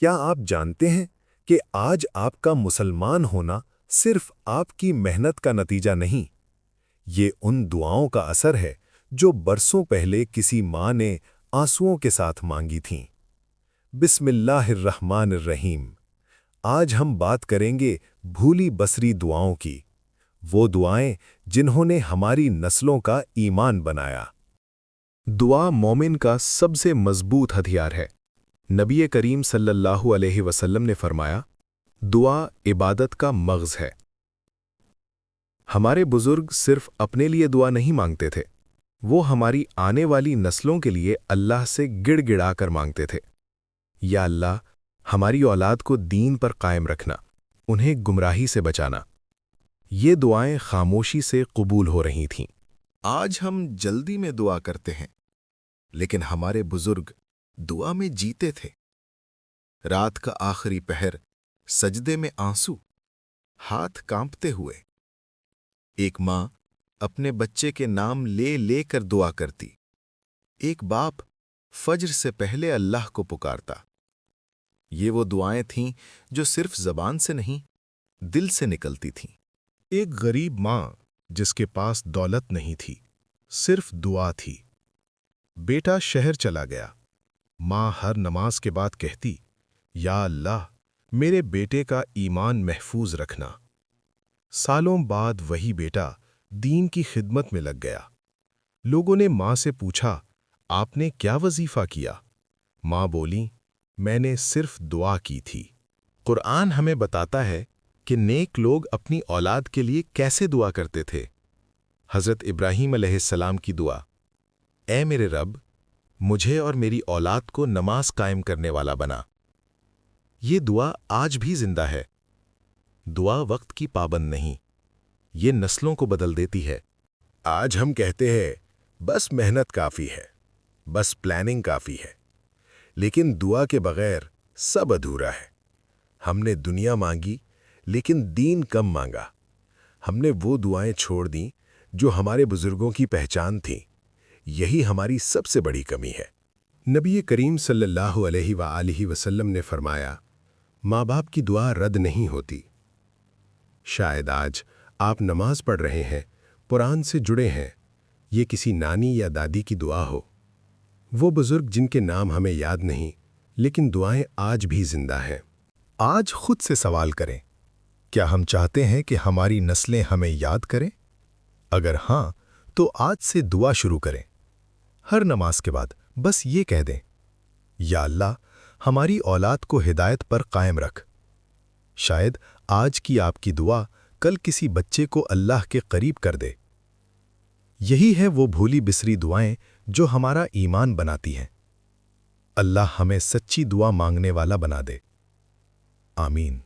کیا آپ جانتے ہیں کہ آج آپ کا مسلمان ہونا صرف آپ کی محنت کا نتیجہ نہیں، یہ ان دعاؤں کا اثر ہے جو برسوں پہلے کسی ماں نے آنسوؤں کے ساتھ مانگی تھیں؟ بسم اللہ الرحمن الرحیم۔ آج ہم بات کریں گے بھولی بسری دعاؤں کی، وہ دعائیں جنہوں نے ہماری نسلوں کا ایمان بنایا۔ دعا مومن کا سب سے مضبوط ہتھیار ہے۔ نبی کریم صلی اللہ علیہ وسلم نے فرمایا، دعا عبادت کا مغز ہے۔ ہمارے بزرگ صرف اپنے لیے دعا نہیں مانگتے تھے، وہ ہماری آنے والی نسلوں کے لیے اللہ سے گڑ گڑا کر مانگتے تھے۔ یا اللہ، ہماری اولاد کو دین پر قائم رکھنا، انہیں گمراہی سے بچانا۔ یہ دعائیں خاموشی سے قبول ہو رہی تھیں۔ آج ہم جلدی میں دعا کرتے ہیں، لیکن ہمارے بزرگ دعا میں جیتے تھے۔ رات کا آخری پہر، سجدے میں آنسو، ہاتھ کانپتے ہوئے۔ ایک ماں اپنے بچے کے نام لے لے کر دعا کرتی، ایک باپ فجر سے پہلے اللہ کو پکارتا۔ یہ وہ دعائیں تھیں جو صرف زبان سے نہیں، دل سے نکلتی تھیں۔ ایک غریب ماں جس کے پاس دولت نہیں تھی، صرف دعا تھی۔ بیٹا شہر چلا گیا، ماں ہر نماز کے بعد کہتی، یا اللہ، میرے بیٹے کا ایمان محفوظ رکھنا۔ سالوں بعد وہی بیٹا دین کی خدمت میں لگ گیا۔ لوگوں نے ماں سے پوچھا، آپ نے کیا وظیفہ کیا؟ ماں بولی، میں نے صرف دعا کی تھی۔ قرآن ہمیں بتاتا ہے کہ نیک لوگ اپنی اولاد کے لیے کیسے دعا کرتے تھے۔ حضرت ابراہیم علیہ السلام کی دعا، اے میرے رب، مجھے اور میری اولاد کو نماز قائم کرنے والا بنا۔ یہ دعا آج بھی زندہ ہے۔ دعا وقت کی پابند نہیں، یہ نسلوں کو بدل دیتی ہے۔ آج ہم کہتے ہیں، بس محنت کافی ہے، بس پلاننگ کافی ہے، لیکن دعا کے بغیر سب ادھورا ہے۔ ہم نے دنیا مانگی، لیکن دین کم مانگا۔ ہم نے وہ دعائیں چھوڑ دیں جو ہمارے بزرگوں کی پہچان تھیں۔ یہی ہماری سب سے بڑی کمی ہے۔ نبی کریم صلی اللہ علیہ وآلہ وسلم نے فرمایا، ماں باپ کی دعا رد نہیں ہوتی۔ شاید آج آپ نماز پڑھ رہے ہیں، قرآن سے جڑے ہیں، یہ کسی نانی یا دادی کی دعا ہو، وہ بزرگ جن کے نام ہمیں یاد نہیں، لیکن دعائیں آج بھی زندہ ہیں۔ آج خود سے سوال کریں، کیا ہم چاہتے ہیں کہ ہماری نسلیں ہمیں یاد کریں؟ اگر ہاں، تو آج سے دعا شروع کریں۔ ہر نماز کے بعد بس یہ کہہ دیں، یا اللہ، ہماری اولاد کو ہدایت پر قائم رکھ۔ شاید آج کی آپ کی دعا کل کسی بچے کو اللہ کے قریب کر دے۔ یہی ہے وہ بھولی بسری دعائیں جو ہمارا ایمان بناتی ہیں۔ اللہ ہمیں سچی دعا مانگنے والا بنا دے۔ آمین۔